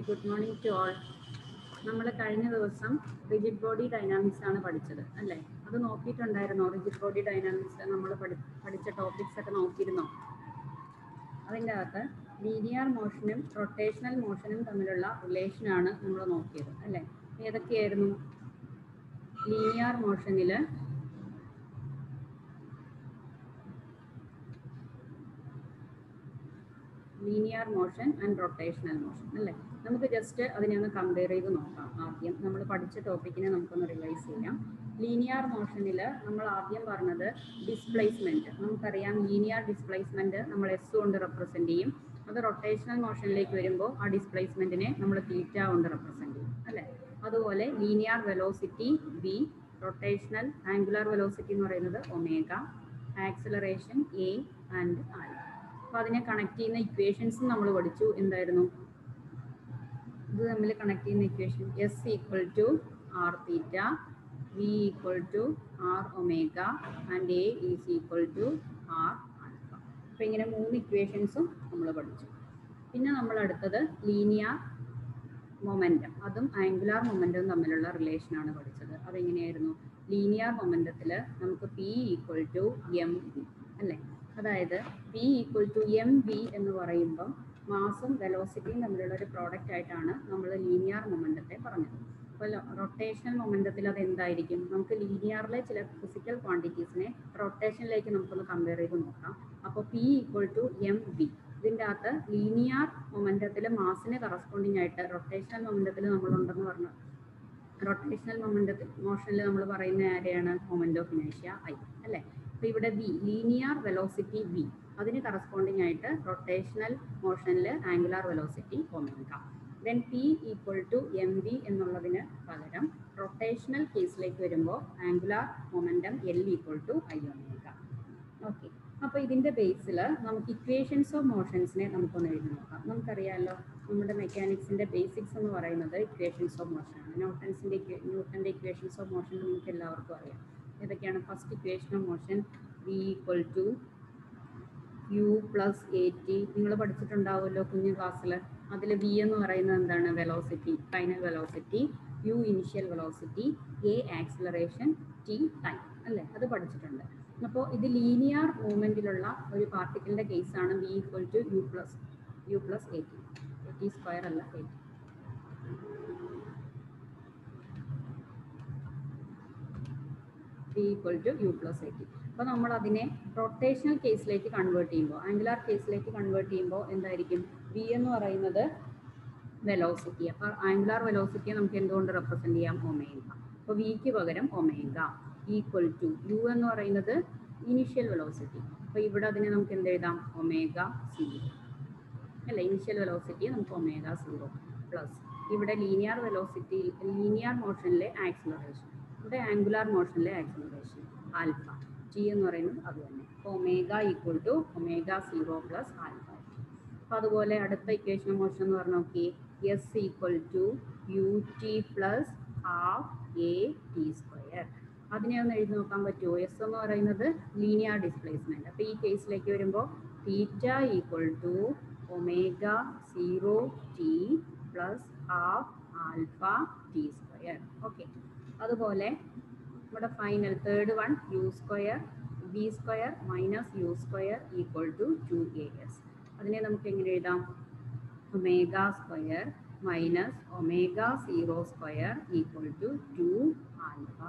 Good morning to all. നമ്മൾ കഴിഞ്ഞ ദിവസം റിജിഡ് ബോഡി ഡൈനാമിക്സ് ആണ് പഠിച്ചത് അല്ലേ? അത് നോക്കിയിട്ടുണ്ടായിരുന്നോ? റിജിഡ് ബോഡി ഡൈനാമിക്സ് നമ്മൾ പഠിച്ച ടോപ്പിക്സ് ഒക്കെ നോക്കിയിരുന്നോ? അതിൻ്റെ അകത്ത് ലീനിയർ മോഷനും റൊട്ടേഷണൽ മോഷനും തമ്മിലുള്ള റിലേഷനാണ് നമ്മൾ നോക്കിയത് അല്ലേ? ഏതൊക്കെയായിരുന്നു? ലീനിയർ മോഷനിൽ linear motion and rotational motion അല്ലേ? നമുക്ക് ജസ്റ്റ് അതിനെ ഒന്ന് കമ്പയർ ചെയ്ത് നോക്കാം. ആദ്യം നമ്മൾ പഠിച്ച ടോപ്പിക്കിനെ നമുക്കൊന്ന് റിവൈസ് ചെയ്യാം. ലീനിയർ മോഷനിൽ നമ്മൾ ആദ്യം പറഞ്ഞത് ഡിസ്പ്ലേസ്മെൻറ്റ്. നമുക്കറിയാം ലീനിയർ ഡിസ്പ്ലേസ്മെൻറ്റ് നമ്മൾ എസ് കൊണ്ട് റെപ്രസെൻറ്റ് ചെയ്യും. അത് റൊട്ടേഷണൽ മോഷനിലേക്ക് വരുമ്പോൾ ആ ഡിസ്പ്ലേസ്മെൻറ്റിനെ നമ്മൾ തീറ്റ കൊണ്ട് റെപ്രസെൻറ്റ് ചെയ്യും അല്ലേ? അതുപോലെ linear velocity v, rotational angular velocity എന്ന് പറയുന്നത് omega, acceleration a and alpha. അപ്പോൾ അതിനെ കണക്ട് ചെയ്യുന്ന ഇക്വേഷൻസും നമ്മൾ പഠിച്ചു. എന്തായിരുന്നു ഇത് തമ്മിൽ കണക്ട് ചെയ്യുന്ന equation? S equal to r theta, v equal to r omega and a is equal to r alpha. അപ്പോൾ ഇങ്ങനെ 3 ഇക്വേഷൻസും നമ്മൾ പഠിച്ചു. പിന്നെ നമ്മൾ അടുത്തത് ലീനിയർ മൊമെൻറ്റം, അതും ആംഗുലാർ മൊമെൻറ്റവും തമ്മിലുള്ള റിലേഷനാണ് പഠിച്ചത്. അതെങ്ങനെയായിരുന്നു? ലീനിയർ മൊമെൻറ്റത്തിൽ നമുക്ക് p equal to M v അല്ലേ? അതായത് p equal to M v എന്ന് പറയുമ്പം മാസും വെലോസിറ്റിയും തമ്മിലുള്ള ഒരു പ്രോഡക്റ്റ് ആയിട്ടാണ് നമ്മൾ ലീനിയർ മൊമെൻറ്റത്തെ പറഞ്ഞത്. അപ്പോൾ റൊട്ടേഷണൽ മൊമെൻറ്റത്തിൽ അത് എന്തായിരിക്കും? നമുക്ക് ലീനിയറിലെ ചില ഫിസിക്കൽ ക്വാണ്ടിറ്റീസിനെ റൊട്ടേഷനിലേക്ക് നമുക്കൊന്ന് കമ്പയർ ചെയ്ത് നോക്കാം. അപ്പോൾ p equal to M v. ഇതിൻ്റെ അകത്ത് ലീനിയർ മൊമെൻറ്റത്തിൽ മാസിന് കറസ്പോണ്ടിങ് ആയിട്ട് റൊട്ടേഷണൽ മൊമെൻറ്റത്തിൽ നമ്മളുണ്ടെന്ന് പറഞ്ഞു. റൊട്ടേഷണൽ മോഷനിൽ നമ്മൾ പറയുന്ന ആരെയാണ്? മൊമെൻറ്റ് ഓഫ് ഇനേഷ്യ ഐ അല്ലേ? അപ്പോൾ ഇവിടെ വി, ലീനിയർ വെലോസിറ്റി വി, അതിന് കറസ്പോണ്ടിങ് ആയിട്ട് റൊട്ടേഷണൽ മോഷനിൽ angular velocity omega. Then P equal to M V എന്നുള്ളതിന് പകരം റൊട്ടേഷണൽ കേസിലേക്ക് വരുമ്പോൾ angular momentum L equal to I omega. Okay, അപ്പോൾ ഇതിൻ്റെ ബേസിൽ നമുക്ക് ഇക്വേഷൻസ് ഓഫ് മോഷൻസിനെ നമുക്കൊന്ന് എഴുതി നോക്കാം. നമുക്കറിയാമല്ലോ നമ്മുടെ മെക്കാനിക്സിൻ്റെ ബേസിക്സ് എന്ന് പറയുന്നത് ഇക്വേഷൻസ് ഓഫ് മോഷനാണ്. ന്യൂട്ടൻ്റെ ഇക്വേഷൻസ് ഓഫ് മോഷൻ നിങ്ങൾക്ക് എല്ലാവർക്കും അറിയാം. ഏതൊക്കെയാണ്? First equation of motion V equal to U plus A T. നിങ്ങൾ പഠിച്ചിട്ടുണ്ടാവുമല്ലോ കുഞ്ഞു ക്ലാസ്സിൽ. അതിൽ വി എന്ന് പറയുന്നത് എന്താണ്? Velocity, final velocity, U initial velocity, A acceleration, T time അല്ലേ? അത് പഠിച്ചിട്ടുണ്ട്. അപ്പോൾ ഇത് ലീനിയർ മൂവ്മെൻറ്റിലുള്ള ഒരു പാർട്ടിക്കിളിൻ്റെ കേസാണ് V equal to U plus A T square അല്ല A T. V equal to U plus A T. അപ്പോൾ നമ്മൾ അതിനെ റൊട്ടേഷണൽ കേസിലേക്ക് കൺവേർട്ട് ചെയ്യുമ്പോൾ, ആംഗുലാർ കേസിലേക്ക് കൺവേർട്ട് ചെയ്യുമ്പോൾ എന്തായിരിക്കും? വി എന്ന് പറയുന്നത് വെലോസിറ്റി. അപ്പോൾ ആംഗുലാർ വെലോസിറ്റിയെ നമുക്ക് എന്തുകൊണ്ട് റെപ്രസെൻറ്റ് ചെയ്യാം? ഒമേഗ. അപ്പോൾ വിക്ക് പകരം ഒമേഗ ഈക്വൽ ടു യു എന്ന് പറയുന്നത് ഇനിഷ്യൽ വെലോസിറ്റി. അപ്പോൾ ഇവിടെ അതിനെ നമുക്ക് എന്തെഴുതാം? ഒമേഗ സീറോ അല്ലേ? ഇനിഷ്യൽ വെലോസിറ്റി നമുക്ക് ഒമേഗ സീറോ പ്ലസ് ഇവിടെ ലീനിയർ വെലോസിറ്റി, ലീനിയർ മോഷനിലെ ആക്സിലറേഷൻ, ഇവിടെ ആംഗുലാർ മോഷനിലെ ആക്സിലറേഷൻ ആൽഫ. ടി എന്ന് പറയുന്നത് അത് തന്നെ. അപ്പോൾ omega equal to omega zero plus alpha. അപ്പോൾ അതുപോലെ അടുത്ത ഇക്വേഷൻ ഓഫ് മോഷൻ എന്ന് പറഞ്ഞാൽ നോക്കി, s equal to u t plus half a T square. അതിനെ ഒന്ന് എഴുതി നോക്കാൻ പറ്റുമോ? എസ് എന്ന് പറയുന്നത് ലീനിയർ ഡിസ്പ്ലേസ്മെൻറ്റ്. അപ്പോൾ ഈ കേസിലേക്ക് വരുമ്പോൾ theta equal to omega zero t plus half alpha t square. Okay, അതുപോലെ നമ്മുടെ final third one u square v square minus u square equal to 2as. അതിനെ നമുക്ക് എങ്ങനെ എഴുതാം? Omega square minus omega zero square equal to 2 alpha.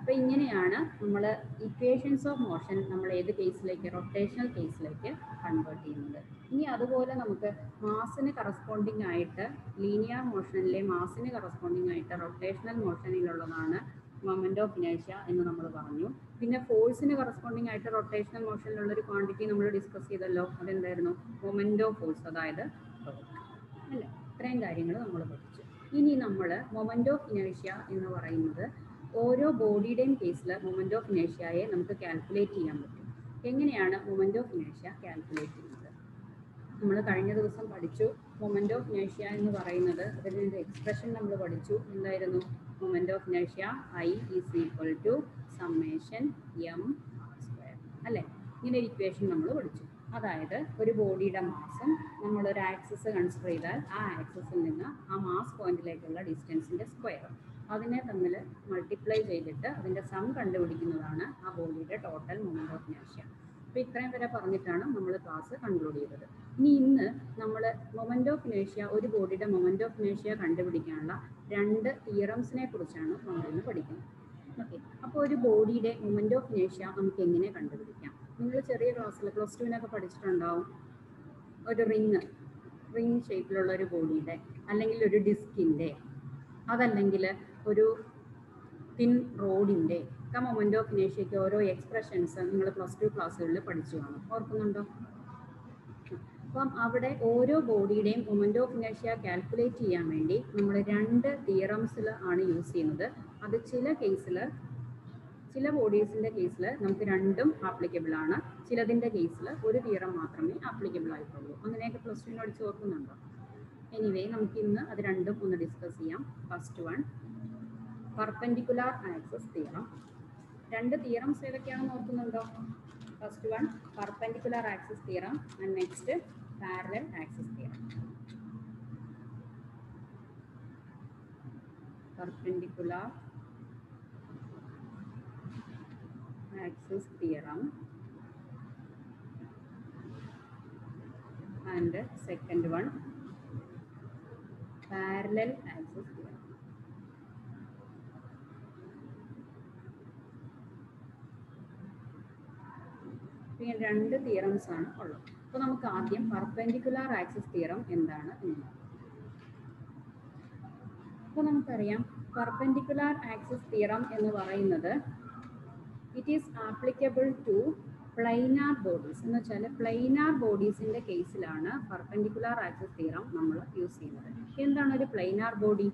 അപ്പോൾ ഇങ്ങനെയാണ് നമ്മൾ equations of motion നമ്മൾ ഏത് കേസിലേക്ക്? റൊട്ടേഷണൽ കേസിലേക്ക് കൺവേർട്ട് ചെയ്യുന്നത്. ഇനി അതുപോലെ നമുക്ക് മാസിന് കറസ്പോണ്ടിങ് ആയിട്ട് ലീനിയർ മോഷനിലെ മാസിന് കറസ്പോണ്ടിങ് ആയിട്ട് റൊട്ടേഷണൽ മോഷനിലുള്ളതാണ് മൊമെൻറ്റ് ഓഫ് ഇനേഷ്യ എന്ന് നമ്മൾ പറഞ്ഞു. പിന്നെ ഫോഴ്സിന് കറസ്പോണ്ടിങ് ആയിട്ട് റൊട്ടേഷണൽ മോഷനിലുള്ളൊരു ക്വാണ്ടിറ്റി നമ്മൾ ഡിസ്കസ് ചെയ്തല്ലോ. അതെന്തായിരുന്നു? മൊമെൻറ്റ് ഓഫ് ഫോഴ്സ്, അതായത് അല്ലേ? ഇത്രയും കാര്യങ്ങൾ നമ്മൾ പഠിച്ചു. ഇനി നമ്മൾ മൊമെൻറ്റ് ഓഫ് ഇനേഷ്യ എന്ന് പറയുന്നത് ഓരോ ബോഡിയുടെയും കേസിൽ മൊമെൻറ്റ് ഓഫ് ഇനേഷ്യയെ നമുക്ക് കാൽക്കുലേറ്റ് ചെയ്യാൻ പറ്റും. എങ്ങനെയാണ് മൊമെൻറ്റ് ഓഫ് ഇനേഷ്യ കാൽക്കുലേറ്റ് ചെയ്യുന്നത്? നമ്മൾ കഴിഞ്ഞ ദിവസം പഠിച്ചു. മൊമെൻറ്റ് ഓഫ് ഇനേഷ്യ എന്ന് പറയുന്നത് അതിൻ്റെ എക്സ്പ്രഷൻ നമ്മൾ പഠിച്ചു. എന്തായിരുന്നു? മൊമെൻറ്റ് ഓഫ് ഇനേഷ്യ I is equal to summation M R square അല്ലേ? ഇങ്ങനെ ഒരു ഇക്വേഷൻ നമ്മൾ പഠിച്ചു. അതായത് ഒരു ബോഡിയുടെ മാസും നമ്മളൊരു ആക്സിസ് കൺസിഡർ ചെയ്താൽ ആ ആക്സിസിൽ നിന്ന് ആ മാസ് പോയിന്റിലേക്കുള്ള ഡിസ്റ്റൻസിൻ്റെ സ്ക്വയർ അതിനെ തമ്മിൽ മൾട്ടിപ്ലൈ ചെയ്തിട്ട് അതിൻ്റെ സം കണ്ടുപിടിക്കുന്നതാണ് ആ ബോഡിയുടെ ടോട്ടൽ മൊമെൻ്റ് ഓഫ് ഇനേർഷ്യ. അപ്പോൾ ഇത്രയും വരെ പറഞ്ഞിട്ടാണ് നമ്മൾ ക്ലാസ് കൺക്ലൂഡ് ചെയ്തത്. ഇന്ന് നമ്മൾ മൊമെൻ്റ് ഓഫ് ഇനേർഷ്യ, ഒരു ബോഡിയുടെ മൊമെൻ്റ് ഓഫ് ഇനേർഷ്യ കണ്ടുപിടിക്കാനുള്ള 2 തിയറംസിനെ കുറിച്ചാണ് നമ്മളിന്ന് പഠിക്കുന്നത്. ഓക്കെ, അപ്പോൾ ഒരു ബോഡിയുടെ മൊമെൻ്റ് ഓഫ് ഇനേർഷ്യ നമുക്ക് എങ്ങനെ കണ്ടുപിടിക്കാം? നിങ്ങൾ ചെറിയ ക്ലാസ്സിൽ +2 പഠിച്ചിട്ടുണ്ടാവും. ഒരു റിങ് ഷേപ്പിലുള്ള ഒരു ബോഡിയുടെ, അല്ലെങ്കിൽ ഒരു ഡിസ്കിൻ്റെ, അതല്ലെങ്കിൽ ഒരു തിൻ റോഡിൻ്റെ ഒക്കെ മൊമെൻ്റ് ഓഫ് ഇനേർഷ്യയ്ക്ക് ഓരോ എക്സ്പ്രഷൻസ് നിങ്ങൾ +2 ക്ലാസ്സുകളിൽ പഠിച്ചു കാണും. ഓർക്കുന്നുണ്ടോ? അപ്പം അവിടെ ഓരോ ബോഡിയുടെയും മൊമെൻ്റ് ഓഫ് ഇനേർഷ്യ കാൽക്കുലേറ്റ് ചെയ്യാൻ വേണ്ടി നമ്മൾ 2 തിയറംസിൽ ആണ് യൂസ് ചെയ്യുന്നത്. അത് ചില ബോഡീസിൻ്റെ കേസിൽ നമുക്ക് 2ഉം ആപ്ലിക്കബിൾ ആണ്, ചിലതിൻ്റെ കേസിൽ ഒരു തിയറം മാത്രമേ ആപ്ലിക്കബിൾ ആയിട്ടുള്ളൂ. അങ്ങനെയൊക്കെ +2 പഠിച്ച് ഓർക്കുന്നുണ്ടോ? എനിവേ, നമുക്ക് ഇന്ന് അത് 2ഉം ഒന്ന് ഡിസ്കസ് ചെയ്യാം. First one, perpendicular axis theorem. 2 theorems ഏതൊക്കെയാണെന്ന് ഓർക്കുന്നുണ്ടോ? First one perpendicular axis theorem and next parallel axis theorem. Perpendicular axis theorem and second one parallel axis theorem. ഇങ്ങനെ 2 തിയറംസ് ആണ് ഉള്ളത്. അപ്പോൾ നമുക്ക് ആദ്യം പെർപെൻഡിക്കുലാർ ആക്സിസ് തിയറം എന്താണ് എന്ന്. അപ്പോൾ നമുക്കറിയാം പെർപെൻഡിക്കുലാർ ആക്സിസ് തിയറം എന്ന് പറയുന്നത് it is applicable to planar bodies. എന്ന് വെച്ചാൽ പ്ലൈനാർ ബോഡീസിൻ്റെ കേസിലാണ് പെർപെൻഡിക്കുലാർ ആക്സിസ് തിയറം നമ്മൾ യൂസ് ചെയ്യുന്നത്. എന്താണ് ഒരു പ്ലൈനാർ ബോഡി?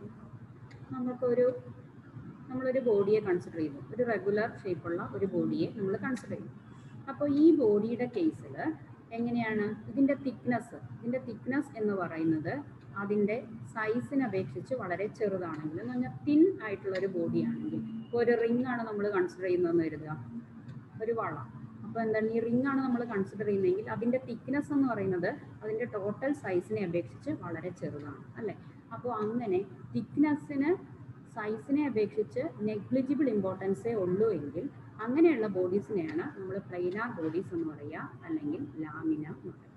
നമ്മളൊരു ബോഡിയെ കൺസിഡർ ചെയ്തു, ഒരു റെഗുലർ ഷേപ്പുള്ള ഒരു ബോഡിയെ നമ്മൾ കൺസിഡർ ചെയ്തു. അപ്പോൾ ഈ ബോഡിയുടെ കേസിൽ എങ്ങനെയാണ് ഇതിൻ്റെ തിക്നെസ് എന്ന് പറയുന്നത് അതിൻ്റെ സൈസിനെ അപേക്ഷിച്ച് വളരെ ചെറുതാണെങ്കിൽ, എന്ന് പറഞ്ഞാൽ തിൻ ആയിട്ടുള്ളൊരു ബോഡിയാണെങ്കിൽ, ഇപ്പോൾ ഒരു റിംഗ് ആണ് നമ്മൾ കൺസിഡർ ചെയ്യുന്നതെന്ന് കരുതുക, ഒരു വള. അപ്പോൾ എന്താണ്, ഈ റിംഗ് ആണ് നമ്മൾ കൺസിഡർ ചെയ്യുന്നതെങ്കിൽ അതിൻ്റെ തിക്നെസ് എന്ന് പറയുന്നത് അതിൻ്റെ ടോട്ടൽ സൈസിനെ അപേക്ഷിച്ച് വളരെ ചെറുതാണ്, അല്ലേ? അപ്പോൾ അങ്ങനെ സൈസിനെ അപേക്ഷിച്ച് നെഗ്ലിജിബിൾ ഇമ്പോർട്ടൻസേ ഉള്ളൂ എങ്കിൽ അങ്ങനെയുള്ള ബോഡീസിനെയാണ് നമ്മൾ പ്ലൈനാർ ബോഡീസ് എന്ന് പറയുക, അല്ലെങ്കിൽ ലാമിന എന്ന് പറയുക.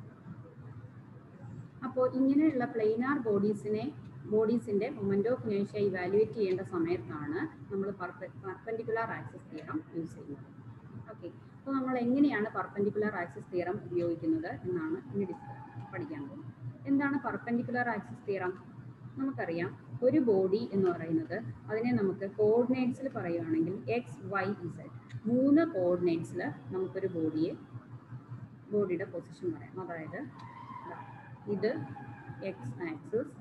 അപ്പോൾ ഇങ്ങനെയുള്ള പ്ലൈനാർ ബോഡീസിൻ്റെ മൊമെൻ്റ് ഓഫ് ഇനേർഷ്യ ഇവാലുവേറ്റ് ചെയ്യേണ്ട സമയത്താണ് നമ്മൾ പെർപെൻഡിക്കുലാർ ആക്സിസ് തിയറം യൂസ് ചെയ്യുന്നത്. ഓക്കെ, അപ്പോൾ നമ്മൾ എങ്ങനെയാണ് പെർപെൻഡിക്കുലാർ ആക്സിസ് തിയറം ഉപയോഗിക്കുന്നത് എന്നാണ് ഇനി പഠിക്കാൻ പോകുന്നത്. എന്താണ് പെർപെൻഡിക്കുലാർ ആക്സിസ് തിയറം? നമുക്കറിയാം ഒരു ബോഡി എന്ന് പറയുന്നത് അതിനെ നമുക്ക് കോർഡിനേറ്റ്സിൽ പറയുകയാണെങ്കിൽ XYZ 3 കോർഡിനേറ്റ്സിൽ നമുക്കൊരു ബോഡിയുടെ പൊസിഷൻ പറയാം. അതായത് ഇത് X ആക്സിസ്,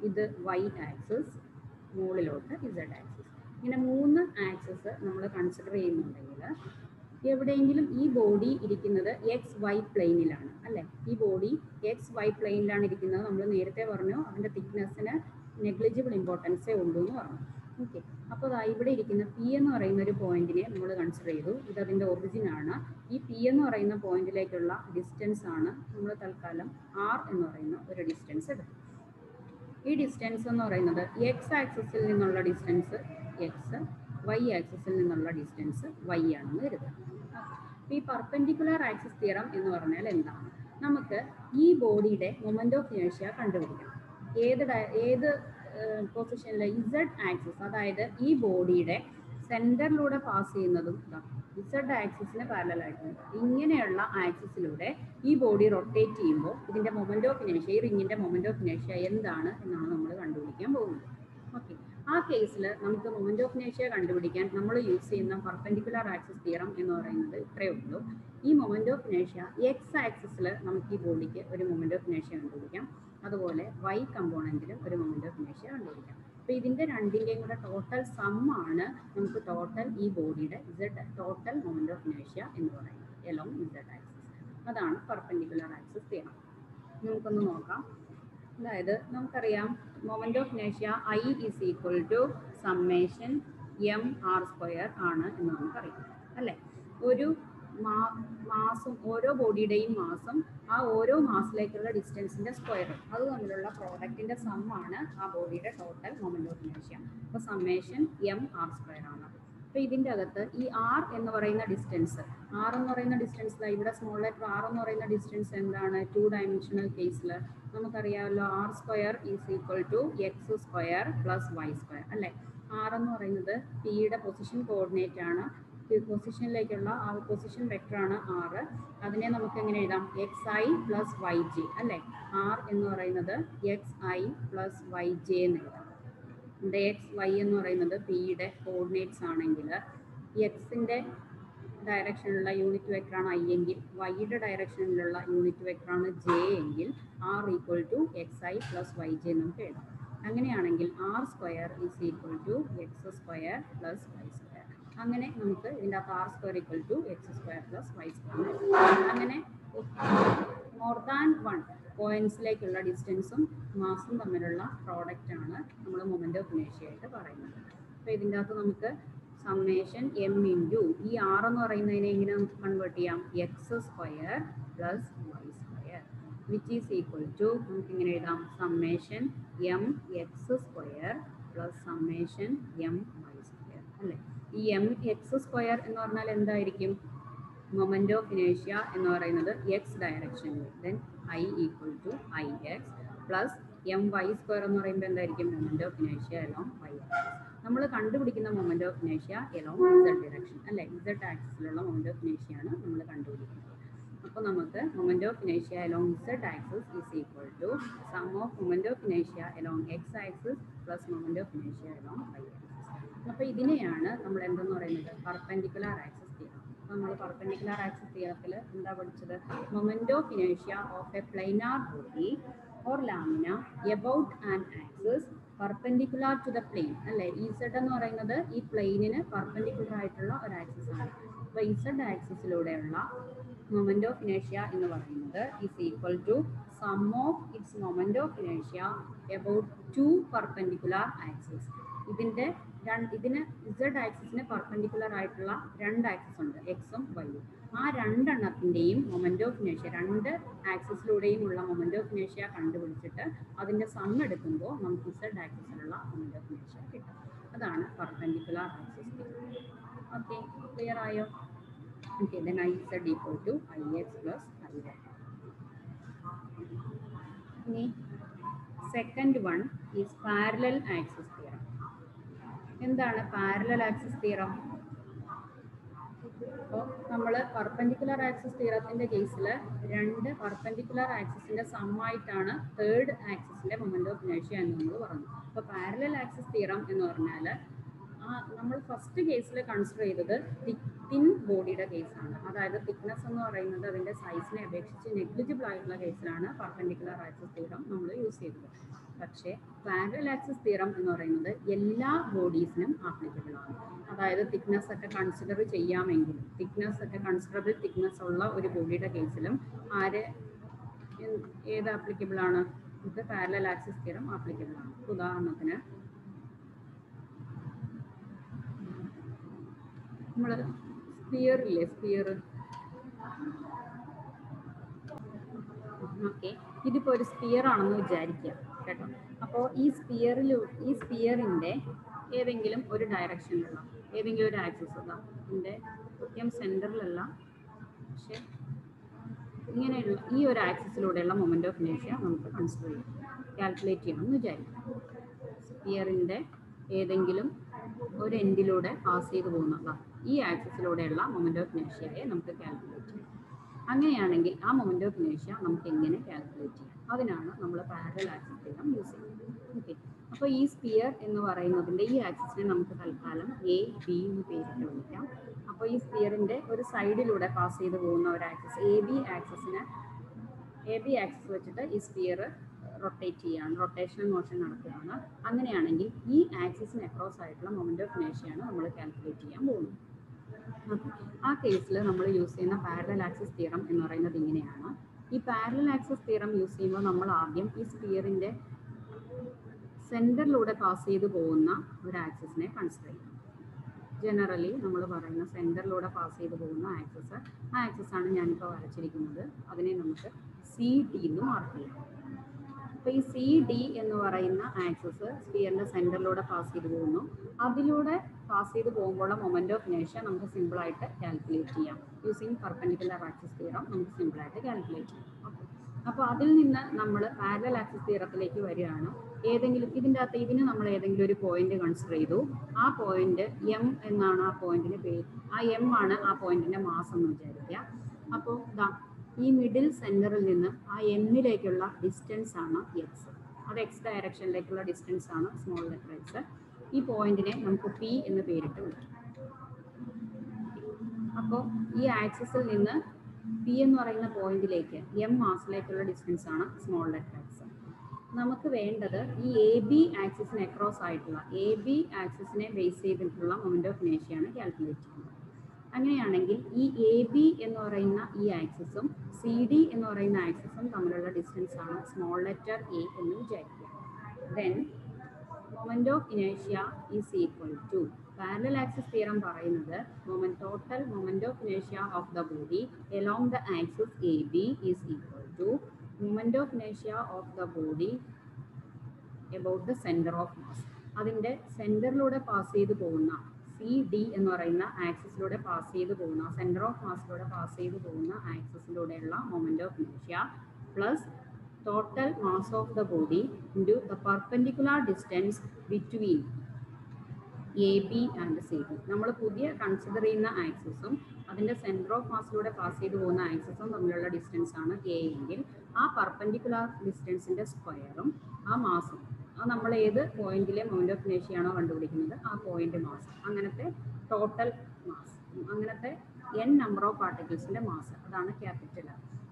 ഇത് Y ആക്സിസ്, മുകളിലോട്ട് Z ആക്സിസ്. ഇങ്ങനെ 3 ആക്സിസ് നമ്മൾ കൺസിഡർ ചെയ്യുന്നുണ്ടെങ്കിൽ എവിടെയെങ്കിലും ഈ ബോഡി ഇരിക്കുന്നത് XY പ്ലെയിനിലാണ്, അല്ലേ? ഈ ബോഡി XY പ്ലെയിനിലാണ് ഇരിക്കുന്നത്. നമ്മൾ നേരത്തെ പറഞ്ഞു അതിൻ്റെ തിക്നെസ്സിന് നെഗ്ലിജിബിൾ ഇമ്പോർട്ടൻസേ ഉള്ളൂ എന്ന് പറഞ്ഞു. ഓക്കെ, അപ്പോൾ ഇവിടെ ഇരിക്കുന്ന P എന്ന് പറയുന്ന ഒരു പോയിന്റിനെ നമ്മൾ കൺസിഡർ ചെയ്തു. ഇത് അതിൻ്റെ ഒറിജിൻ ആണ്. ഈ P എന്ന് പറയുന്ന പോയിന്റിലേക്കുള്ള ഡിസ്റ്റൻസ് ആണ് നമ്മൾ തൽക്കാലം R എന്ന് പറയുന്ന ഒരു ഡിസ്റ്റൻസ് എടുത്തു. ഈ ഡിസ്റ്റൻസ് എന്ന് പറയുന്നത് X ആക്സിസിൽ നിന്നുള്ള ഡിസ്റ്റൻസ് X, Y ആക്സിസിൽ നിന്നുള്ള ഡിസ്റ്റൻസ് Y ആണെന്ന് കരുതുക. ഈ പെർപെൻഡിക്കുലാർ ആക്സിസ് തിയറം എന്ന് പറഞ്ഞാൽ എന്താണ്? നമുക്ക് ഈ ബോഡിയുടെ മൊമെൻ്റ് ഓഫ് ഇനേർഷ്യ കണ്ടുപിടിക്കണം. ഏത് പൊസിഷനിൽ Z ആക്സിസ്, അതായത് ഈ ബോഡിയുടെ സെൻറ്ററിലൂടെ പാസ് ചെയ്യുന്നതും Z ആക്സിസിന് പാരലലായിട്ടുണ്ട്. ഇങ്ങനെയുള്ള ആക്സിസിലൂടെ ഈ ബോഡി റൊട്ടേറ്റ് ചെയ്യുമ്പോൾ ഇതിൻ്റെ മൊമെൻ്റ് ഓഫ് ഇനേർഷ്യ, ഈ റിങ്ങിൻ്റെ മൊമെൻ്റ് ഓഫ് ഇനേർഷ്യ എന്താണ് എന്നാണ് നമ്മൾ കണ്ടുപിടിക്കാൻ പോകുന്നത്. ഓക്കെ, ആ കേസിൽ നമുക്ക് മൊമെൻ്റ് ഓഫ് ഇനേർഷ്യ കണ്ടുപിടിക്കാൻ നമ്മൾ യൂസ് ചെയ്യുന്ന പെർപെൻഡിക്കുലാർ ആക്സിസ് തിയറം എന്ന് പറയുന്നത് ഇത്രയേ ഉള്ളൂ. ഈ മൊമെൻ്റ് ഓഫ് ഇനേർഷ്യ X ആക്സിസിൽ നമുക്ക് ഈ ബോഡിക്ക് ഒരു മൊമെൻ്റ് ഓഫ് ഇനേർഷ്യ കണ്ടുപിടിക്കാം, അതുപോലെ Y കമ്പോണൻറ്റിലും ഒരു മൊമെൻ്റ് ഓഫ് ഇനേർഷ്യ കണ്ടുപിടിക്കാം. അപ്പോൾ ഇതിൻ്റെ രണ്ടിൻ്റെയും കൂടെ ടോട്ടൽ സമ്മാണ് നമുക്ക് ടോട്ടൽ ഈ ബോഡിയുടെ ടോട്ടൽ മൊമെൻ്റ് ഓഫ് ഇനേർഷ്യ എന്ന് പറയുന്നത് എലോങ് Z ആക്സിസ്. അതാണ് പെർപെൻഡിക്കുലാർ ആക്സിസ് തിയറം. നമുക്കൊന്ന് നോക്കാം. അതായത് നമുക്കറിയാം moment of inertia I is equal to summation mr² ആണ് എന്ന് നമുക്കറിയാം, അല്ലേ? ഒരു മാസും ഓരോ ബോഡിയുടെയും മാസും ആ ഓരോ മാസിലേക്കുള്ള ഡിസ്റ്റൻസിന്റെ സ്ക്വയർ അത് തമ്മിലുള്ള പ്രോഡക്റ്റിന്റെ സമ്മാണ് ആ ബോഡിയുടെ ടോട്ടൽ മൊമെന്റ് ഓഫ് ഇനേർഷ്യ. അപ്പോൾ സമ്മേഷൻ mr² ആണ്. അപ്പോൾ ഇതിൻ്റെ അകത്ത് ഈ r എന്ന് പറയുന്ന ഡിസ്റ്റൻസ് ഇവിടെ സ്മോൾ ലെറ്റർ r എന്ന് പറയുന്ന ഡിസ്റ്റൻസ് എന്താണ്? 2 ഡയമെൻഷണൽ കേസിൽ നമുക്കറിയാമല്ലോ r² is equal to x² plus y² അല്ലേ. r എന്ന് പറയുന്നത് പിയുടെ പൊസിഷൻ കോർഡിനേറ്റ് ആണ്. പൊസിഷനിലേക്കുള്ള ആ പൊസിഷൻ വെക്ടറാണ് r. അതിനെ നമുക്ക് എങ്ങനെ എഴുതാം? xi പ്ലസ് yj അല്ലേ. r എന്ന് പറയുന്നത് xi പ്ലസ് yj എന്ന് എഴുതാം. ഇവിടെ എക്സ് വൈ എന്ന് പറയുന്നത് പിയുടെ കോർഡിനേറ്റ്സ് ആണെങ്കിൽ എക്സിൻ്റെ ഡയറക്ഷനിലുള്ള യൂണിറ്റ് വെക്ടറാണ് ഐ എങ്കിൽ വൈയുടെ ഡയറക്ഷനിലുള്ള യൂണിറ്റ് വെക്ടറാണ് ജെ എങ്കിൽ r equal to xi plus yj നമുക്ക് എഴുതാം. അങ്ങനെയാണെങ്കിൽ r² is equal to x² plus y². അങ്ങനെ നമുക്ക് ഇതിൻ്റെ അകത്ത് r² equal to x² plus y². അങ്ങനെ മോർ ദാൻ 1 പോയിന്റ്സിലേക്കുള്ള ഡിസ്റ്റൻസും മാസും തമ്മിലുള്ള പ്രോഡക്റ്റാണ് നമ്മൾ മൊമെന്റ് ഓഫ് ഇനേർഷ്യ ആയിട്ട് പറയുന്നത്. അപ്പോൾ ഇതിൻ്റെ അകത്ത് നമുക്ക് സമ്മേഷൻ m ഇൻറ്റു ഈ r എന്ന് പറയുന്നതിനെ എങ്ങനെ നമുക്ക് കൺവേർട്ട് ചെയ്യാം? x² plus y² which is equal to നമുക്ക് ഇങ്ങനെ എഴുതാം summation mx² plus summation my² അല്ലേ. ഈ mx² എന്ന് പറഞ്ഞാൽ എന്തായിരിക്കും? മൊമെന്റ് ഓഫ് ഇനേർഷ്യ എന്ന് പറയുന്നത് x ഡയറക്ഷനിൽ then i equal to ix plus my² എന്ന് പറയുമ്പോൾ എന്തായിരിക്കും? Moment of inertia along y axis. നമ്മൾ കണ്ടുപിടിക്കുന്ന moment of inertia along z direction അല്ലേ. z ആക്സിസിലുള്ള മൊമെന്റ് ഓഫ് ഇനേർഷ്യ ആണ് നമ്മൾ കണ്ടുപിടിക്കുന്നത്. അപ്പോൾ നമുക്ക് moment of inertia along z axis is equal to sum of moment of inertia along x axis plus moment of inertia along y axis. അപ്പോൾ ഇതിനെയാണ് നമ്മൾ എന്തെന്ന് പറയുന്നത്? Perpendicular axis theorem. അപ്പോൾ നമ്മൾ പെർപെൻഡിക്കുലർ ആക്സിസ് തിയറത്തിൽ എന്താ പഠിച്ചത്? Moment of inertia of a planar body or lamina about an axis perpendicular to the plane അല്ലേ. z എന്ന് പറയുന്നത് ഈ പ്ലെയിനിന് പെർപെൻഡിക്കുലർ ആയിട്ടുള്ള ഒരു ആക്സിസ് ആണ്. അപ്പോൾ z ആക്സിസിലൂടെയുള്ള മൊമെന്റ് ഓഫ് ഇനേർഷ്യ എന്ന് പറയുന്നത് is equal to sum of its moment of inertia about 2 perpendicular axis. ഇതിന് z ആക്സിസിന് പെർപെൻഡിക്കുലർ ആയിട്ടുള്ള 2 ആക്സിസ് ഉണ്ട്, എക്സും വൈയും. ആ രണ്ടെണ്ണത്തിൻ്റെയും മൊമെന്റ് ഓഫ് ഇനേർഷ്യ 2 ആക്സിസിലൂടെയും ഉള്ള മൊമെന്റ് ഓഫ് ഇനേർഷ്യ കണ്ടുപിടിച്ചിട്ട് അതിൻ്റെ സം എടുക്കുമ്പോൾ നമുക്ക് z ആക്സിസിലുള്ള മൊമെന്റ് ഓഫ് ഇനേർഷ്യ കിട്ടും. അതാണ് perpendicular axis theory. Okay, clear ആയോ? Okay, then iz equal to ix plus iy. ഇനി second one is parallel axis theorem. എന്താണ് പാരലൽ ആക്സിസ് തിയറം? അപ്പോൾ നമ്മൾ പെർപെൻഡിക്കുലർ ആക്സിസ് തിയറത്തിൻ്റെ കേസിൽ 2 പെർപെൻഡിക്കുലർ ആക്സിസിൻ്റെ സമ്മായിട്ടാണ് തേർഡ് ആക്സിസിൻ്റെ മൊമെന്റ് ഓഫ് ഇനേർഷ്യ എന്ന് നമ്മൾ പറഞ്ഞു. അപ്പോൾ പാരലൽ ആക്സിസ് തിയറം എന്ന് പറഞ്ഞാൽ നമ്മൾ ഫസ്റ്റ് കേസിൽ കൺസിഡർ ചെയ്തത് തിൻ ബോഡിയുടെ കേസാണ്. അതായത് തിക്നെസ് എന്ന് പറയുന്നത് അതിൻ്റെ സൈസിനെ അപേക്ഷിച്ച് നെഗ്ലിജിബിൾ ആയിട്ടുള്ള കേസിലാണ് പെർപെൻഡിക്കുലർ ആക്സിസ് തിയറം നമ്മൾ യൂസ് ചെയ്തത്. പക്ഷേ പാരലൽ ആക്സിസ് തിയറം എന്ന് പറയുന്നത് എല്ലാ ബോഡീസിനും ആപ്ലിക്കബിൾ ആണ്. അതായത് തിക്നെസ് ഒക്കെ കൺസിഡർ ചെയ്യാമെങ്കിലും കൺസിഡറബിൾ തിക്നെസ് ഉള്ള ഒരു ബോഡിയുടെ കേസിലും ഏത് ആപ്ലിക്കബിൾ ആണ്? ഇത് പാരലൽ ആക്സിസ് തിയറം ആപ്ലിക്കബിൾ ആണ്. ഉദാഹരണത്തിന് നമ്മൾ സ്പിയർ ഇല്ലേ, സ്പിയർ. ഓക്കെ, ഇതിപ്പോൾ ഒരു സ്പിയർ ആണെന്ന് വിചാരിക്കുക കേട്ടോ. അപ്പോൾ ഈ സ്പിയറിൻ്റെ ഏതെങ്കിലും ഒരു ഡയറക്ഷനിലുള്ള ഏതെങ്കിലും ഒരു ആക്സിസ് ഇതാ ഇതിൻ്റെ കൃത്യം സെൻറ്ററിലല്ല, പക്ഷേ ഇങ്ങനെയുള്ള ഈ ഒരു ആക്സിസിലൂടെയുള്ള മൊമെന്റ് ഓഫ് ഇനേർഷ്യ നമുക്ക് കൺസിഡർ ചെയ്യാം, കാൽക്കുലേറ്റ് ചെയ്യണമെന്ന് വിചാരിക്കാം. സ്പിയറിൻ്റെ ഏതെങ്കിലും ഒരു എൻഡിലൂടെ പാസ് ചെയ്ത് പോകുന്ന ഈ ആക്സിസിലൂടെയുള്ള മൊമെന്റ് ഓഫ് ഇനേർഷ്യയെ നമുക്ക് കാൽക്കുലേറ്റ് ചെയ്യാം. അങ്ങനെയാണെങ്കിൽ ആ മൊമെന്റ് ഓഫ് ഇനേർഷ്യ നമുക്ക് എങ്ങനെ കാൽക്കുലേറ്റ് ചെയ്യാം? അതിനാണ് നമ്മൾ പാരലൽ ആക്സിസ് തിയറം യൂസ് ചെയ്യുന്നത്. ഓക്കെ, അപ്പോൾ ഈ സ്പിയർ എന്ന് പറയുന്നതിൻ്റെ ഈ ആക്സിസിനെ നമുക്ക് തൽക്കാലം എ ബി എന്ന് പേരിട്ട് വിളിക്കാം. അപ്പോൾ ഈ സ്പിയറിൻ്റെ ഒരു സൈഡിലൂടെ പാസ് ചെയ്ത് പോകുന്ന ഒരു ആക്സിസ് എ ബി ആക്സിസ് വെച്ചിട്ട് ഈ സ്പിയർ റൊട്ടേറ്റ് ചെയ്യാണ്, റൊട്ടേഷണൽ മോഷൻ നടക്കുകയാണ്. അങ്ങനെയാണെങ്കിൽ ഈ ആക്സിസിന് അക്രോസ് ആയിട്ടുള്ള മൊമെന്റ് ഓഫ് ഇനേർഷ്യയാണ് നമ്മൾ കാൽക്കുലേറ്റ് ചെയ്യാൻ പോകുന്നത്. ആ കേസിൽ നമ്മൾ യൂസ് ചെയ്യുന്ന പാരലൽ ആക്സിസ് തിയറം എന്ന് പറയുന്നത് ഇങ്ങനെയാണ്. ഈ പാരലൽ ആക്സിസ് തിയറം യൂസ് ചെയ്യുമ്പോൾ നമ്മൾ ആദ്യം ഈ സ്പിയറിൻ്റെ സെൻറ്ററിലൂടെ പാസ് ചെയ്ത് പോകുന്ന ഒരു ആക്സിസിനെ കൺസിഡർ ചെയ്യും. ജനറലി നമ്മൾ പറയുന്ന സെൻറ്ററിലൂടെ പാസ് ചെയ്ത് പോകുന്ന ആക്സസ്, ആ ആക്സസാണ് ഞാനിപ്പോൾ വരച്ചിരിക്കുന്നത്. അതിനെ നമുക്ക് സി ഡി എന്ന് മാർക്ക് ചെയ്യാം. അപ്പോൾ ഈ സി ഡി എന്ന് പറയുന്ന ആക്സസ് സ്ഫിയറിൻ്റെ സെൻറ്ററിലൂടെ പാസ് ചെയ്ത് പോകുന്നു. അതിലൂടെ പാസ് ചെയ്ത് പോകുമ്പോഴുള്ള മൊമെൻ്റ് ഓഫ് ഇനേർഷ്യ നമുക്ക് സിമ്പിളായിട്ട് കാൽക്കുലേറ്റ് ചെയ്യാം. യൂസിങ് പെർപെൻഡിക്കുലർ ആക്സിസ് തിയറം നമുക്ക് സിമ്പിളായിട്ട് കാൽക്കുലേറ്റ് ചെയ്യാം. ഓക്കെ, അപ്പോൾ അതിൽ നിന്ന് നമ്മൾ പാരലൽ ആക്സിസ് തിയറത്തിലേക്ക് വരികയാണ്. ഏതെങ്കിലും ഇതിൻ്റെ അകത്ത് ഇതിന് നമ്മൾ ഏതെങ്കിലും ഒരു പോയിന്റ് കൺസിഡർ ചെയ്തു. ആ പോയിന്റ് എം എന്നാണ് ആ പോയിന്റിന് പേര്. ആ എം ആണ് ആ പോയിന്റിൻ്റെ മാസ് എന്ന് വിചാരിക്കുക. അപ്പോൾ ഈ മിഡിൽ സെൻറ്ററിൽ നിന്ന് ആ എമ്മിലേക്കുള്ള ഡിസ്റ്റൻസ് ആണ് എക്സ്. അത് എക്സ് ഡയറക്ഷനിലേക്കുള്ള ഡിസ്റ്റൻസ് ആണ് സ്മോൾ ലെറ്റർ എക്സ്. ഈ പോയിന്റിനെ നമുക്ക് പി എന്ന് പേരിട്ട് വിളിക്കും. അപ്പോൾ ഈ ആക്സിസിൽ നിന്ന് പി എന്ന് പറയുന്ന പോയിന്റിലേക്ക് എം മാസിലേക്കുള്ള ഡിസ്റ്റൻസ് ആണ് സ്മോൾ ലെറ്റർ എക്സ്. നമുക്ക് വേണ്ടത് ഈ എ ബി ആക്സിസിന് അക്രോസ് ആയിട്ടുള്ള എ ബി ആക്സിസിനെ ബേസ് ചെയ്തിട്ടുള്ള മൊമെന്റ് ഓഫ് ഇനേർഷ്യയാണ് കാൽക്കുലേറ്റ് ചെയ്യുന്നത്. അങ്ങനെയാണെങ്കിൽ ഈ എ ബി എന്ന് പറയുന്ന ഈ ആക്സിസും സി ഡി എന്ന് പറയുന്ന ആക്സിസും തമ്മിലുള്ള ഡിസ്റ്റൻസ് ആണ് സ്മോൾ ലെറ്റർ എ എന്ന് വിചാരിക്കുക. Then moment of inertia is equal to, parallel axis theorem പറയുന്നത് total moment of inertia of the body along the axis A B is equal to moment of inertia of the body about the centre of mass. അതിൻ്റെ സെൻറ്ററിലൂടെ pass ചെയ്ത് പോകുന്ന C D എന്ന് പറയുന്ന ആക്സിസിലൂടെ pass ചെയ്ത് പോകുന്ന centre of മാസിലൂടെ pass ചെയ്ത് പോകുന്ന ആക്സിസിലൂടെയുള്ള moment of inertia plus total mass of the body into the perpendicular distance between A B and C D. നമ്മൾ പുതിയ കൺസിഡർ ചെയ്യുന്ന ആക്സിസും അതിൻ്റെ സെൻറ്റർ ഓഫ് മാസിലൂടെ പാസ് ചെയ്ത് പോകുന്ന ആക്സിസും തമ്മിലുള്ള ഡിസ്റ്റൻസ് ആണ് എ എങ്കിൽ ആ പെർപെൻഡിക്കുലർ ഡിസ്റ്റൻസിൻ്റെ സ്ക്വയറും ആ മാസും, അത് നമ്മൾ ഏത് പോയിന്റിലെ മൊമെന്റ് ഓഫ് ഇനേർഷ്യ ആണോ കണ്ടുപിടിക്കുന്നത് ആ പോയിന്റ് മാസ്, അങ്ങനത്തെ ടോട്ടൽ മാസ്, അങ്ങനത്തെ n നമ്പർ ഓഫ് പാർട്ടിക്കിൾസിൻ്റെ മാസ്, അതാണ്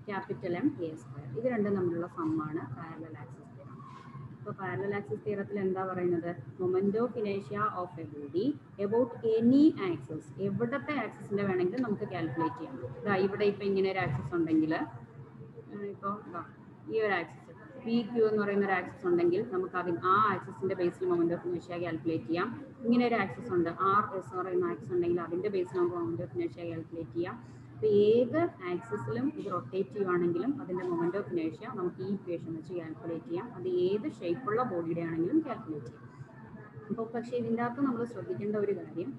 ക്യാപിറ്റൽ എം എ സ്ക്വയർ. ഇത് രണ്ടും തമ്മിലുള്ള സമ്മാണ് പാരലൽ ആക്സിസ് തിയറം. ഇപ്പോൾ പാരലൽ ആക്സിസ് തിയറത്തിൽ എന്താ പറയുന്നത്? Moment of inertia of a body about any axis, എവിടത്തെ ആക്സിസിൻ്റെ വേണമെങ്കിലും നമുക്ക് കാൽക്കുലേറ്റ് ചെയ്യാം. ഇവിടെ ഇപ്പോൾ ഇങ്ങനെ ഒരു ആക്സിസ് ഉണ്ടെങ്കിൽ, ഇപ്പോൾ ഈ ഒരു ആക്സിസ് പി ക്യൂ എന്ന് പറയുന്ന ഒരു ആക്സിസ് ഉണ്ടെങ്കിൽ നമുക്ക് ആ ആക്സിസിൻ്റെ ബേസിൽ മൊമെന്റ് ഓഫ് ഇനേർഷ്യ കാൽക്കുലേറ്റ് ചെയ്യാം. ഇങ്ങനെ ഒരു ആക്സിസ് ഉണ്ട്, ആർ എസ് എന്ന് പറയുന്ന ആക്സിസ് ഉണ്ടെങ്കിൽ അതിൻ്റെ ബേസിൽ നമുക്ക് മൊമെന്റ് ഓഫ് ഇനേർഷ്യ കാൽക്കുലേറ്റ് ചെയ്യാം. അപ്പോൾ ഏത് ആക്സിസിലും ഇത് റൊട്ടേറ്റ് ചെയ്യുവാണെങ്കിലും അതിൻ്റെ മൊമെന്റ് ഓഫ് ഇനേർഷ്യ നമുക്ക് ഈ ഇക്വേഷൻ വെച്ച് കാൽക്കുലേറ്റ് ചെയ്യാം. അത് ഏത് ഷേപ്പുള്ള ബോഡിയുടെ ആണെങ്കിലും കാൽക്കുലേറ്റ് ചെയ്യാം. അപ്പോൾ പക്ഷേ ഇതിൻ്റെ അകത്ത് നമ്മൾ ശ്രദ്ധിക്കേണ്ട ഒരു കാര്യം,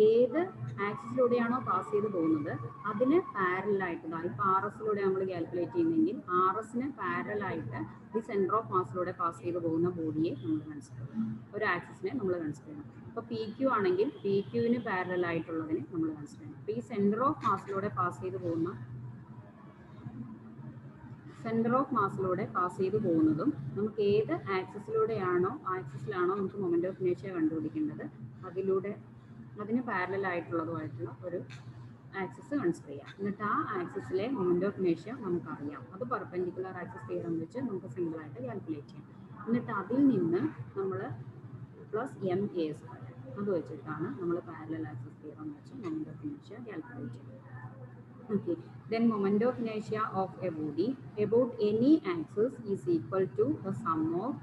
ഏത് ആക്സിസിലൂടെയാണോ പാസ് ചെയ്ത് പോകുന്നത് അതിന് പാരലായിട്ട്, ഇപ്പോൾ ആർ എസിലൂടെ നമ്മൾ കാൽക്കുലേറ്റ് ചെയ്യുന്നെങ്കിൽ ആർ എസിന് പാരലായിട്ട് ഈ സെൻറ്റർ ഓഫ് മാസിലൂടെ പാസ് ചെയ്ത് പോകുന്ന ബോഡിയെ നമ്മൾ കൺസിഡർ ചെയ്യണം, ഒരു ആക്സിസിനെ നമ്മൾ കൺസിഡർ ചെയ്യണം. ഇപ്പോൾ പി ക്യൂ ആണെങ്കിൽ പി ക്യൂവിന് പാരലായിട്ടുള്ളതിനെ നമ്മൾ കൺസിഡർ ചെയ്യണം. അപ്പോൾ ഈ സെൻറ്റർ ഓഫ് മാസിലൂടെ പാസ് ചെയ്ത് പോകുന്നതും നമുക്ക് ഏത് ആക്സിസിലാണോ നമുക്ക് മൊമെന്റ് ഓഫ് ഇനേർഷ്യ കണ്ടുപിടിക്കേണ്ടത് അതിന് പാരലായിട്ടുള്ളതുമായിട്ടുള്ള ഒരു ആക്സിസ് കൺസിഡർ ചെയ്യാം. എന്നിട്ട് ആ ആക്സിസിലെ മൊമെന്റ് ഓഫ് ഇനേർഷ്യ നമുക്കറിയാം, അത് പെർപെൻഡിക്കുലർ ആക്സിസ് തിയറം വെച്ച് നമുക്ക് സിമ്പിളായിട്ട് കാൽക്കുലേറ്റ് ചെയ്യാം. എന്നിട്ട് അതിൽ നിന്ന് നമ്മൾ പ്ലസ് എം എ സ്ക്വയർ അത് വെച്ചിട്ടാണ് നമ്മൾ പാരലൽ ആക്സിസ് തിയറം വെച്ച് മൊമെന്റ് ഓഫ് ഇനേർഷ്യ കാൽക്കുലേറ്റ് ചെയ്യുന്നത്. Okay, then moment of inertia of a body about any axis is equal to the sum of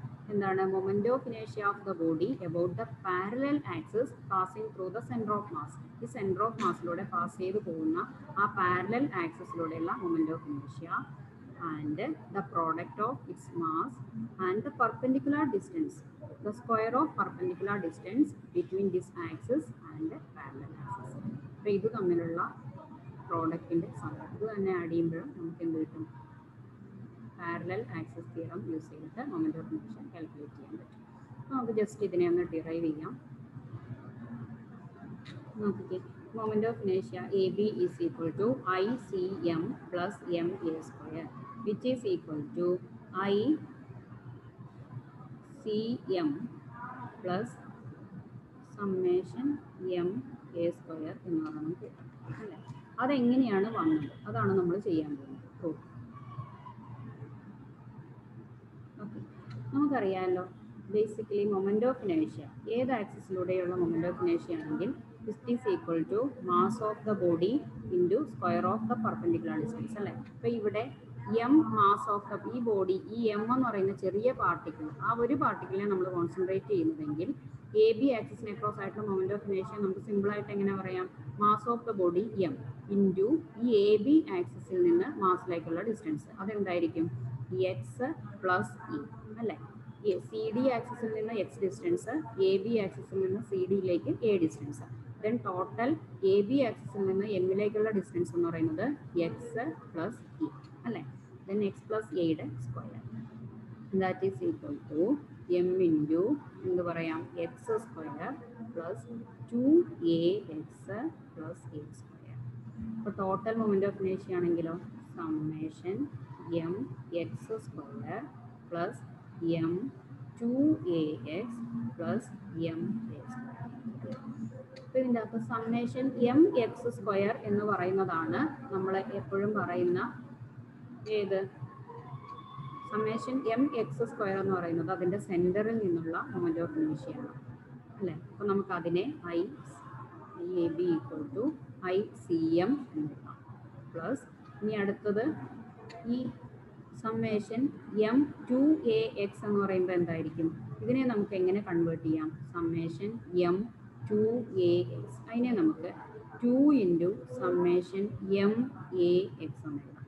moment of inertia of the body about the parallel axis passing through the center of mass. The center of mass lode pass ചെയ്തു പോകുന്ന ആ parallel axis ലൂടെയുള്ള moment of inertia and the product of its mass and the perpendicular distance, the square of perpendicular distance between this axis and the parallel axis. അപ്പോൾ ഇത് തമ്മിലുള്ള പ്രോഡക്റ്റിൻ്റെ സമയം ഇത് തന്നെ ആഡ് ചെയ്യുമ്പോഴും നമുക്ക് എന്ത് കിട്ടും? പാരലൽ ആക്സിസ് തിയറം യൂസ് ചെയ്തിട്ട് മൊമെന്റ് ഓഫ് ഇനേർഷ്യ കാൽക്കുലേറ്റ് ചെയ്യാൻ പറ്റും. അപ്പോൾ നമുക്ക് ജസ്റ്റ് ഇതിനെ ഒന്ന് ഡിറൈവ് ചെയ്യാം. നോക്കിക്കേ, moment of inertia a B is equal to I C M plus m A square which is equal to I C M plus summation M A square എന്ന് പറയുന്നത് കിട്ടും അല്ലേ? അതെങ്ങനെയാണ് വന്നത് അതാണ് നമ്മൾ ചെയ്യാൻ പോകുന്നത്. ഓക്കെ, നമുക്കറിയാമല്ലോ ബേസിക്കലി മൊമെന്റ് ഓഫ് ഇനേർഷ്യ ഏത് ആക്സിസിലൂടെയുള്ള മൊമെന്റ് ഓഫ് ഇനേർഷ്യ ആണെങ്കിൽ this is equal to mass of the body into square of the perpendicular distance അല്ലേ? അപ്പോൾ ഇവിടെ എം മാസ് ഓഫ് ദ ഈ ബോഡി, ഈ എം എന്ന് പറയുന്ന ചെറിയ പാർട്ടിക്കിൾ, ആ ഒരു പാർട്ടിക്കിളിനെ നമ്മൾ കോൺസെൻട്രേറ്റ് ചെയ്യുന്നതെങ്കിൽ എ ബി ആക്സിസിന് അക്രോസ് ആയിട്ടുള്ള മൊമെന്റ് ഓഫ് ഇനേഷ്യ നമുക്ക് സിമ്പിൾ ആയിട്ട് എങ്ങനെ പറയാം, mass of the body M into ഈ എ ബി ആക്സിസിൽ നിന്ന് മാസിലേക്കുള്ള ഡിസ്റ്റൻസ് അതെന്തായിരിക്കും എക്സ് പ്ലസ് ഇ അല്ലേ. സി ഡി ആക്സിസിൽ നിന്ന് എക്സ് ഡിസ്റ്റൻസ്, എ ബി ആക്സിസിൽ നിന്ന് സി ഡിയിലേക്ക് a distance, then total a b ആക്സിസിൽ നിന്ന് എമ്മിലേക്കുള്ള ഡിസ്റ്റൻസ് എന്ന് പറയുന്നത് എക്സ് പ്ലസ് ഇ അല്ലേ. ദെൻ എക്സ് പ്ലസ് എയുടെ square that is equal to m into എന്ത് പറയാം x square plus 2ax plus a square. അപ്പോൾ ടോട്ടൽ മൊമെന്റ് ഓഫ് ഇനേഷ്യ ആണെങ്കിലോ summation m x square plus m 2ax plus m A square. അപ്പോൾ ഇതിൻ്റെ അകത്ത് summation m x square എന്ന് പറയുന്നതാണ് നമ്മൾ എപ്പോഴും പറയുന്ന ഏത് സമ്മേഷൻ എം എക്സ് സ്ക്വയർ എന്ന് പറയുന്നത് അതിൻ്റെ സെൻറ്ററിൽ നിന്നുള്ള മൊമെന്റ് ഓഫ് ഇനേഷ്യയാണ് അല്ലേ. അപ്പോൾ നമുക്ക് അതിനെ I a b equal to I C m എന്ന് എഴുതാം. പ്ലസ് ഇനി അടുത്തത് ഈ സമ്മേഷൻ എം 2ax എന്ന് പറയുമ്പോൾ എന്തായിരിക്കും, ഇതിനെ നമുക്ക് എങ്ങനെ കൺവേർട്ട് ചെയ്യാം, സമ്മേഷൻ എം 2ax അതിനെ നമുക്ക് 2 into summation M A X എന്ന് എഴുതാം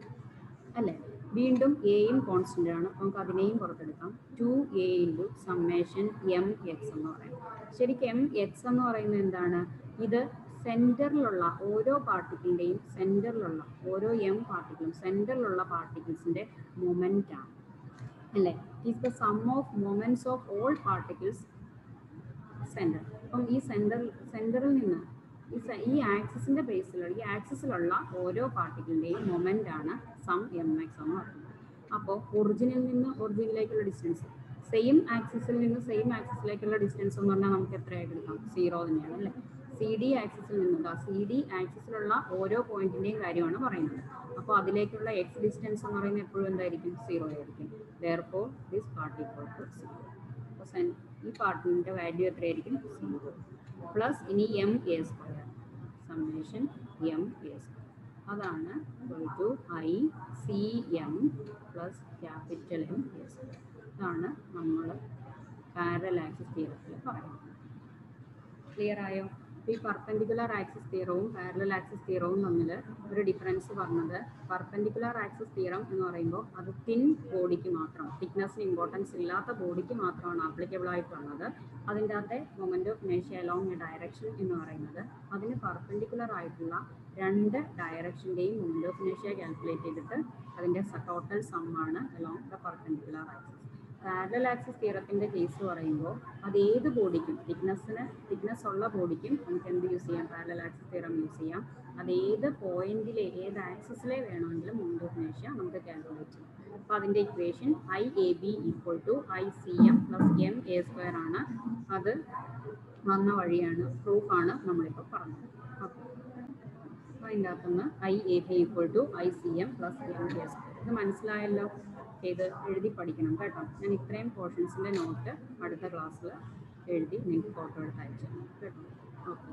അല്ലേ. വീണ്ടും എയും കോൺസ്റ്റൻ്റ് ആണ്, നമുക്ക് അതിനെയും പുറത്തെടുക്കാം. 2a into summation m X എന്ന് പറയും. ശരിക്കും എം എക്സ് എന്ന് പറയുന്നത് എന്താണ്, ഇത് സെൻറ്ററിലുള്ള ഓരോ പാർട്ടിക്കിളിൻ്റെയും സെൻറ്ററിലുള്ള ഓരോ എം പാർട്ടിക്കിളും സെൻറ്ററിലുള്ള പാർട്ടിക്കിൾസിൻ്റെ മൊമെൻ്റ് ആണ് അല്ലേ. Is the sum of moments of all particles centre. അപ്പം ഈ സെൻറ്ററിൽ നിന്ന് ഈ ആക്സിസിൻ്റെ ബേസിലുള്ള ഈ ആക്സിസിലുള്ള ഓരോ പാർട്ടിക്കിളിൻ്റെയും മൊമെൻ്റ് ആണ് സം എം എക്സ് എന്ന് പറയുന്നത്. അപ്പോൾ ഒറിജിനിൽ നിന്ന് ഒറിജിനിലേക്കുള്ള ഡിസ്റ്റൻസ് സെയിം ആക്സിസിൽ നിന്ന് സെയിം ആക്സിസിലേക്കുള്ള ഡിസ്റ്റൻസ് എന്ന് പറഞ്ഞാൽ നമുക്ക് എത്രയായിട്ട് എടുക്കാം, 0 തന്നെയാണ് അല്ലേ. സി ഡി ആക്സിസിൽ നിന്ന് സി ഡി ആക്സിസിലുള്ള ഓരോ പോയിന്റിൻ്റെയും കാര്യമാണ് പറയുന്നത്. അപ്പോൾ അതിലേക്കുള്ള എക്സ് ഡിസ്റ്റൻസ് എന്ന് പറയുന്നത് എപ്പോഴും എന്തായിരിക്കും 0 ആയിരിക്കും. therefore this part equal to 0. അപ്പോൾ ഈ പാർട്ടിൻ്റെ വാല്യൂ എത്രയായിരിക്കും 0 പ്ലസ് ഇനി M A square summation M A square അതാണ് to I C M plus capital M A square. ഇതാണ് നമ്മൾ പാരലൽ ആക്സിസ് തിയറത്തിൽ പറയുന്നത്. ക്ലിയർ ആയോ? ഈ പെർപെൻഡിക്കുലർ ആക്സിസ് തിയറവും പാരലൽ ആക്സിസ് തിയറവും തമ്മിൽ ഒരു ഡിഫറൻസ് പറഞ്ഞത്, പെർപെൻഡിക്കുലർ ആക്സിസ് തിയറം എന്ന് പറയുമ്പോൾ അത് തിൻ ബോഡിക്ക് മാത്രം, തിക്നെസ്സിന് ഇമ്പോർട്ടൻസ് ഇല്ലാത്ത ബോഡിക്ക് മാത്രമാണ് ആപ്ലിക്കബിൾ ആയിട്ടുള്ളത്. അതിൻ്റെ അകത്തെ മൊമെന്റ് ഓഫ് ഇനേഷ്യ അലോങ് എ ഡയറക്ഷൻ എന്ന് പറയുന്നത് അതിന് പെർപെൻഡിക്കുലർ ആയിട്ടുള്ള രണ്ട് ഡയറക്ഷൻ്റെയും മൊമെന്റ് ഓഫ് ഇനേഷ്യ കാൽക്കുലേറ്റ് ചെയ്തിട്ട് അതിൻ്റെ ടോട്ടൽ സം ആണ് along the perpendicular axis. Parallel axis തിയറത്തിൻ്റെ കേസ് പറയുമ്പോൾ അത് ഏത് ബോഡിക്കും തിക്നെസ് ഉള്ള ബോഡിക്കും നമുക്ക് എന്ത് യൂസ് ചെയ്യാം, പാരലൽ ആക്സിസ് തിയറം യൂസ് ചെയ്യാം. അത് ഏത് പോയിന്റിലെ ഏത് ആക്സിസിലെ വേണമെങ്കിലും മൊമെന്റ് ഓഫ് ഇനേഷ്യ നമുക്ക് കാൽക്കുലേറ്റ് ചെയ്യാം. അപ്പോൾ അതിൻ്റെ equation I a b equal to I C M plus m A square ആണ്. അത് വന്ന വഴിയാണ്, പ്രൂഫാണ് നമ്മളിപ്പോൾ പറഞ്ഞത്. അപ്പോൾ അതിൻ്റെ അകത്തുനിന്ന് I a b equal to I C M plus m A square. ഇത് മനസ്സിലായല്ലോ? ഇത് എഴുതി പഠിക്കണം കേട്ടോ. ഞാൻ ഇത്രയും പോർഷൻസിൻ്റെ നോട്ട് അടുത്ത ക്ലാസ്സിൽ എഴുതി നിങ്ങൾക്ക് ഫോട്ടോ എടുത്ത് അയച്ചു കേട്ടോ. ഓക്കെ.